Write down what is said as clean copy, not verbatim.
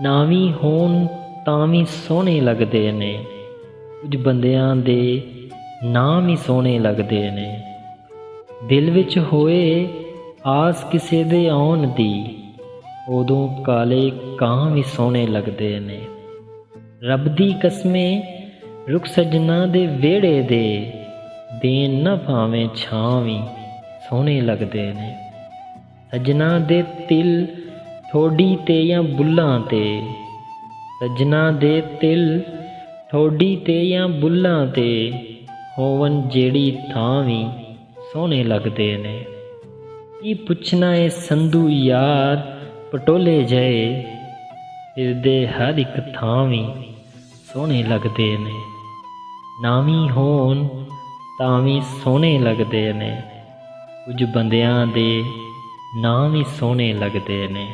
ਨਾਵੀਂ ਹੋਣ ਤਾਂ ਵੀ ਸੋਹਣੇ ਲੱਗਦੇ ਨੇ। ਕੁਝ ਬੰਦਿਆਂ ਦੇ ਨਾਂ ਵੀ ਸੋਹਣੇ ਲੱਗਦੇ ਨੇ। ਦਿਲ ਵਿੱਚ ਹੋਏ ਆਸ ਕਿਸੇ ਦੇ ਆਉਣ ਦੀ, ਉਦੋਂ ਕਾਲੇ ਕਾਂ ਵੀ ਸੋਹਣੇ ਲੱਗਦੇ ਨੇ। ਰੱਬ ਦੀ ਕਸਮੇ ਰੁੱਖ ਸੱਜਣਾ ਦੇ ਵਿਹੜੇ ਦੇ, ਦੇਣ ਨਾ ਭਾਵੇਂ ਛਾਂ ਵੀ ਸੋਹਣੇ ਲੱਗਦੇ ਨੇ। ਸੱਜਣਾ ਦੇ ਤਿਲ ਠੋਡੀ ਤੇ ਜਾਂ ਬੁੱਲਾਂ ਤੇ, ਸੱਜਣਾ ਦੇ ਤਿਲ ਠੋਡੀ ਤੇ ਜਾਂ ਬੁੱਲਾਂ ਤੇ, ਹੋਵਨ ਜਿਹੜੀ ਥਾਂ ਵੀ ਸੋਹਣੇ ਲੱਗਦੇ ਨੇ। ਕੀ ਪੁੱਛਣਾ ਏ ਸੰਧੂ ਯਾਰ ਪਟੋਲੇ ਜਏ, ਫਿਰਦੇ ਹਰ ਇੱਕ ਥਾਂ ਵੀ ਸੋਹਣੇ ਲੱਗਦੇ ਨੇ। ਨਾਵੀਂ ਹੋਣ ਤਾਂ ਵੀ ਸੋਹਣੇ ਲੱਗਦੇ ਨੇ। ਕੁਝ ਬੰਦਿਆਂ ਦੇ ਨਾਂ ਵੀ ਸੋਹਣੇ ਲੱਗਦੇ ਨੇ।